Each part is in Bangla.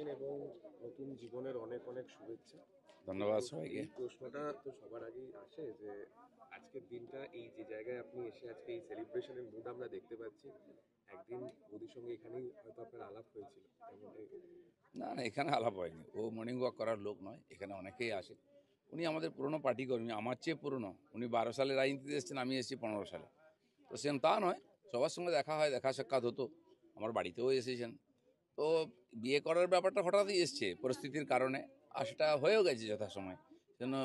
আছেন এবং নতুন জীবনের অনেক অনেক শুভেচ্ছা। ধন্যবাদ তো সবাইকে। এই প্রশ্নটা তো সবার আগেই আসে যে আজকের দিনটা এই যে জায়গায় আপনি এসে আজকে এই সেলিব্রেশনের মুড আমরা দেখতে পাচ্ছি, একদিন মোদির সঙ্গে এখানেই হয়তো আপনার আলাপ হয়েছিল এমনটাই। না না, এখানে আলাপ হয়নি। ও মর্নিং ওয়াক করার লোক নয়, এখানে অনেকেই আসে। উনি আমাদের পুরনো পার্টি কর্মী, আমার চেয়ে পুরনো। উনি 12 সালে রাজনীতিতে এসেছেন, আমি এসেছি 15 সালে। তো সেম তা নয়, সবার সঙ্গে দেখা হয়, দেখা সাক্ষাৎ হতো। আমার বাড়িতেও এসেছেন। তো বিয়ে করার ব্যাপারটা হঠাৎই এসছে পরিস্থিতির কারণে, আর সেটা হয়েও গেছে যথাসময়। সেজন্য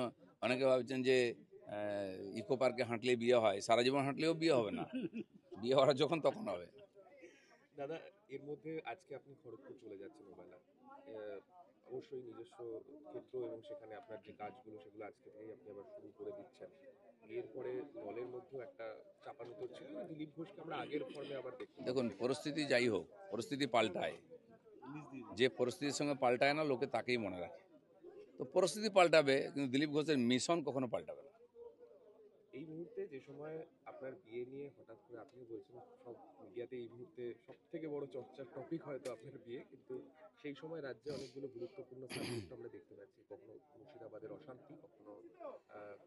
অনেকে ভাবছেন যে ইকো পার্কে হাঁটলে বিয়ে হয়, সারা জীবন হাঁটলেও বিয়ে হবে না। বিয়ে হওয়ার যখন তখন হবে। দাদা, এর মধ্যে আজকে আপনি খড়গপুর চলে যাচ্ছেন ওবেলা, অবশ্যই নিজস্ব ক্ষেত্র এবং সেখানে আপনার যে কাজগুলো সেগুলো আজকে থেকেই আপনি আবার শুরু করে দিচ্ছেন। বিয়ের পরে দলের মধ্যেও একটা চাপানুতোর ছিল, দিলীপ ঘোষকে আমরা আগের ফর্মে আবার দেখতে দেখুন, পাচ্ছি। পরিস্থিতি যাই হোক, পরিস্থিতি পাল্টায়। যে পরিস্থিতির সঙ্গে পাল্টায় না, লোকে তাকেই মনে রাখে। তো পরিস্থিতি পাল্টাবে, কিন্তু দিলীপ ঘোষের মিশন কখনো পাল্টাবে না। এই মুহূর্তে যে সময় আপনার বিয়ে নিয়ে হঠাৎ করে আপনি বলছেন সব মিডিয়াতে এই মুহূর্তে সব থেকে বড় চর্চার টপিক হয়তো আপনার বিয়ে, কিন্তু সেই সময় রাজ্যে অনেকগুলো গুরুত্বপূর্ণ সাবজেক্ট আমরা দেখতে পাচ্ছি, কখনো মুর্শিদাবাদের অশান্তি, কখনো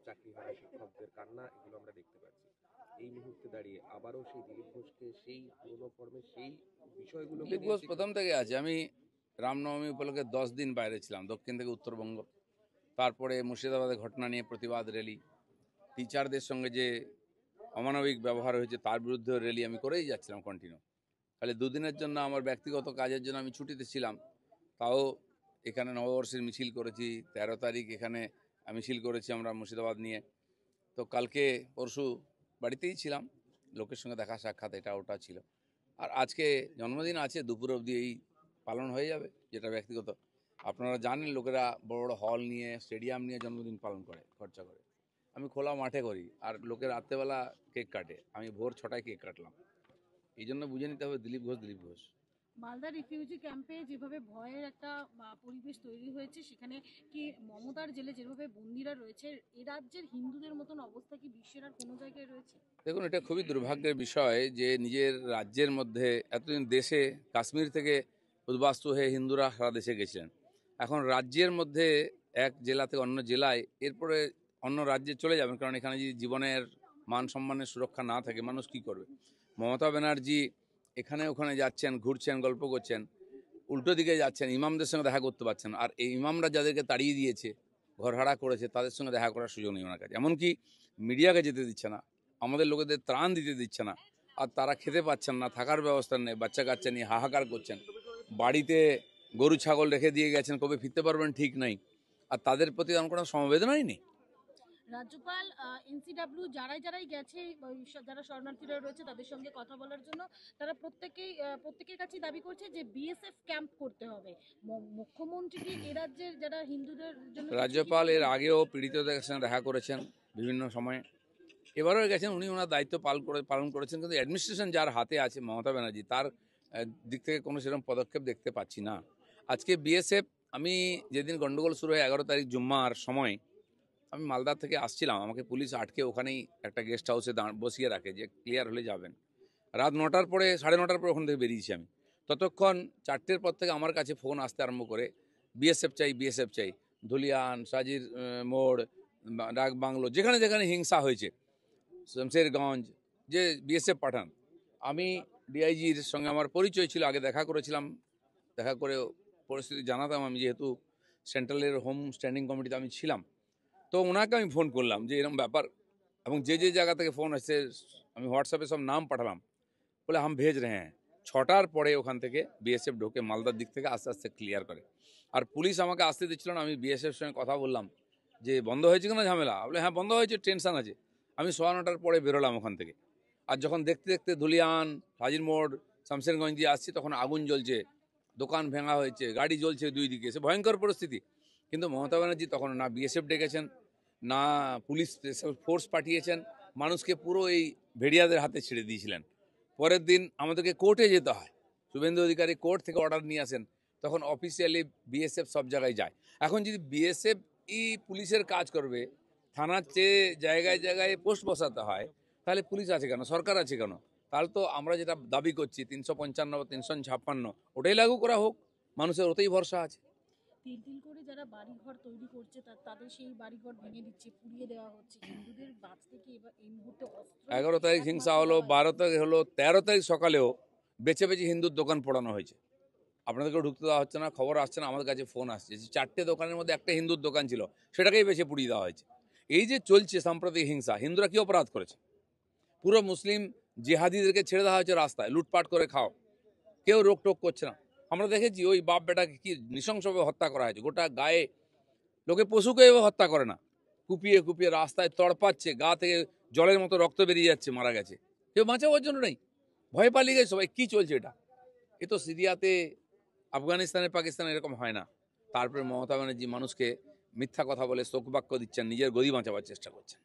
চাকরি হারা শিক্ষকদের কান্না, এগুলো আমরা দেখতে পাচ্ছি। এই মুহূর্তে দাঁড়িয়ে আবারও সেই দিলীপ ঘোষকে সেই পুরোনো ফর্মে সেই বিষয়গুলোকে দিলীপ নিয়ে ঘোষ প্রথম থেকে আছে। আমি রামনবমী উপলক্ষে 10 দিন বাইরে ছিলাম, দক্ষিণ থেকে উত্তরবঙ্গ। তারপরে মুর্শিদাবাদের ঘটনা নিয়ে প্রতিবাদ র্যালি, টিচারদের সঙ্গে যে অমানবিক ব্যবহার হয়েছে তার বিরুদ্ধে র্যালি আমি করেই যাচ্ছিলাম কন্টিনিউ। খালি দুদিনের জন্য আমার ব্যক্তিগত কাজের জন্য আমি ছুটিতে ছিলাম, তাও এখানে নববর্ষের মিছিল করেছি। 13 তারিখ এখানে মিছিল করেছি আমরা মুর্শিদাবাদ নিয়ে। তো কালকে পরশু বাড়িতেই ছিলাম, লোকের সঙ্গে দেখা সাক্ষাৎ এটা ওটা ছিল। আর আজকে জন্মদিন আছে, দুপুর অবধি এই পালন হয়ে যাবে, যেটা ব্যক্তিগত। আপনারা জানেন, লোকেরা বড় বড় হল নিয়ে, স্টেডিয়াম নিয়ে জন্মদিন পালন করে, খরচা করে। আমি খোলা মাঠে করি, আর লোকে রাত্রেবেলা কেক কাটে, আমি ভোর 6টায় কেক কাটলাম। এই জন্য বুঝে নিতে হবে দিলীপ ঘোষ দিলীপ ঘোষ। মালদা রিফিউজি ক্যাম্পে যেভাবে ভয়ের একটা পরিবেশ তৈরি হয়েছে, সেখানে কি মমতার জেলে যেভাবে বন্দিরা রয়েছে, এ রাজ্যের হিন্দুদের মতন অবস্থা কি বিশ্বের আর কোনো জায়গায় রয়েছে? দেখুন, এটা খুবই দুর্ভাগ্যের বিষয় যে নিজের রাজ্যের মধ্যে এতদিন দেশে কাশ্মীর থেকে উদ্বাস্তু হয়ে হিন্দুরা সারা দেশে গেছিলেন। এখন রাজ্যের মধ্যে এক জেলা থেকে অন্য জেলায়, এরপরে অন্য রাজ্যে চলে যাবেন, কারণ এখানে যদি জীবনের মান সম্মানের সুরক্ষা না থাকে, মানুষ কি করবে? মমতা ব্যানার্জি এখানে ওখানে যাচ্ছেন, ঘুরছেন, গল্প করছেন, উল্টো দিকে যাচ্ছেন, ইমামদের সঙ্গে দেখা করতে পারছেন। আর এই ইমামরা যাদেরকে তাড়িয়ে দিয়েছে, ঘরহারা করেছে, তাদের সঙ্গে দেখা করার সুযোগ নেই ওনার কাছে। এমনকি মিডিয়াকে যেতে দিচ্ছে না, আমাদের লোকেদের ত্রাণ দিতে দিচ্ছে না। আর তারা খেতে পাচ্ছেন না, থাকার ব্যবস্থা নেই, বাচ্চা কাচ্চা নিয়ে হাহাকার করছেন। বাড়িতে গরু ছাগল রেখে দিয়ে গেছেন, কবে ফিরতে পারবেন ঠিক নাই। আর তাদের প্রতি আমার কোনো সমবেদনাই নেই। রাজ্যপাল এনসিডাব্লিউ যারাই গেছে, যারা শরণার্থীরা রয়েছে তাদের সঙ্গে কথা বলার জন্য, তারা প্রত্যেকের কাছেই দাবি করছে যে বিএসএফ ক্যাম্প করতে হবে। মুখ্যমন্ত্রী কি এ রাজ্যের যারা হিন্দুদের জন্য রাজ্যপাল এর আগেও পীড়িতদের সঙ্গে দেখা করেছেন বিভিন্ন সময়ে, এবারও গেছেন। উনি ওনার দায়িত্ব পালন করেছেন, কিন্তু অ্যাডমিনিস্ট্রেশন যার হাতে আছে, মমতা ব্যানার্জি, তার দিক থেকে কোনো সেরকম পদক্ষেপ দেখতে পাচ্ছি না। আজকে বিএসএফ, আমি যেদিন গন্ডগোল শুরু হয় 11 তারিখ জুম্মার সময়, আমি মালদা থেকে আসছিলাম, আমাকে পুলিশ আটকে ওখানেই একটা গেস্ট হাউসে বসিয়ে রাখে যে ক্লিয়ার হলে যাবেন। রাত 9টার পরে, 9:30 পরে ওখান থেকে বেরিয়েছি আমি। ততক্ষণ 4টের পর থেকে আমার কাছে ফোন আসতে আরম্ভ করে, বিএসএফ চাই, বিএসএফ চাই। ধুলিয়ান, সাজির মোড়, ডাক বাংলো, যেখানে যেখানে হিংসা হয়েছে, শমশেরগঞ্জ, যে বিএসএফ পাঠান। আমি ডিআইজির সঙ্গে আমার পরিচয় ছিল, আগে দেখা করেছিলাম, দেখা করে পরিস্থিতি জানাতাম আমি, যেহেতু সেন্ট্রালের হোম স্ট্যান্ডিং কমিটিতে আমি ছিলাম। তো ওনাকে আমি ফোন করলাম যে এরকম ব্যাপার, এবং যে যে জায়গা থেকে ফোন আসছে আমি হোয়াটসঅ্যাপে সব নাম পাঠালাম, বলে হাম ভেজ রে হ্যাঁ। 6টার পরে ওখান থেকে বিএসএফ ঢোকে, মালদার দিক থেকে আস্তে আস্তে ক্লিয়ার করে। আর পুলিশ আমাকে আসতে দিচ্ছিল না। আমি বিএসএফ সঙ্গে কথা বললাম যে বন্ধ হয়েছে কিনা ঝামেলা, বলে হ্যাঁ বন্ধ হয়েছে, টেনশন আছে। আমি 9:15 পরে বেরোলাম ওখান থেকে। আর যখন দেখতে দেখতে ধুলিয়ান, হাজির মোড়, শামশেরগঞ্জ দিয়ে আসছি, তখন আগুন জ্বলছে, দোকান ভেঙা হয়েছে, গাড়ি জ্বলছে দুই দিকে, সে ভয়ঙ্কর পরিস্থিতি। কিন্তু মমতা ব্যানার্জি তখন না বিএসএফ ডেকেছেন, না পুলিশ স্পেশাল ফোর্স পাঠিয়েছেন, মানুষকে পুরো এই ভেড়িয়াদের হাতে ছেড়ে দিয়েছিলেন। পরের দিন আমাদেরকে কোর্টে যেতে হয়, শুভেন্দু অধিকারী কোর্ট থেকে অর্ডার নিয়ে আসেন, তখন অফিসিয়ালি বিএসএফ সব জায়গায় যায়। এখন যদি বিএসএফ পুলিশের কাজ করবে, থানার চেয়ে জায়গায় জায়গায় পোস্ট বসাতে হয়, তাহলে পুলিশ আছে কেন, সরকার আছে কেন? তাহলে তো আমরা যেটা দাবি করছি 355 বা 356, ওটাই লাগু করা হোক। মানুষের ওতেই ভরসা আছে। তিল তিল করে যারা বাড়িঘর তৈরি করছে তাদের সেই বাড়িঘর ভেঙে দিচ্ছে, পুড়িয়ে দেওয়া হচ্ছে। হিন্দুদের বাঁচতে কি এবার এই মুহূর্তে অস্ত্র 11 তারিখ হিংসা হলো, 12 তারিখ হলো, 13 তারিখ সকালেও বেছে বেছে হিন্দুর দোকান পোড়ানো হয়েছে। আপনাদেরকেও ঢুকতে দেওয়া হচ্ছে না, খবর আসছে না, আমাদের কাছে ফোন আসছে যে 4টে দোকানের মধ্যে একটা হিন্দুর দোকান ছিল, সেটাকেই বেছে পুড়িয়ে দেওয়া হয়েছে। এই যে চলছে সাম্প্রতিক হিংসা, হিন্দুরা কি অপরাধ করেছে? পুরো মুসলিম জিহাদিদেরকে ছেড়ে দেওয়া হয়েছে রাস্তায়, লুটপাট করে খাও, কেউ রোকটোক করছে না। আমরা দেখেছি ওই বাপ বেটাকে কি নৃশংসভাবে হত্যা করা হয়েছে, গোটা গায়ে, লোকে পশুকে এভাবে হত্যা করে না, কুপিয়ে কুপিয়ে রাস্তায় তড়পাচ্ছে, গা থেকে জলের মতো রক্ত বেরিয়ে যাচ্ছে, মারা গেছে, কেউ বাঁচাবার জন্য নেই, ভয় পালিয়ে গেছে সবাই। কি চলছে এটা? এ তো সিরিয়াতে, আফগানিস্তানে, পাকিস্তানে এরকম হয় না। তারপরে মমতা ব্যানার্জি মানুষকে মিথ্যা কথা বলে শোকবাক্য দিচ্ছেন, নিজের গদি বাঁচাবার চেষ্টা করছেন।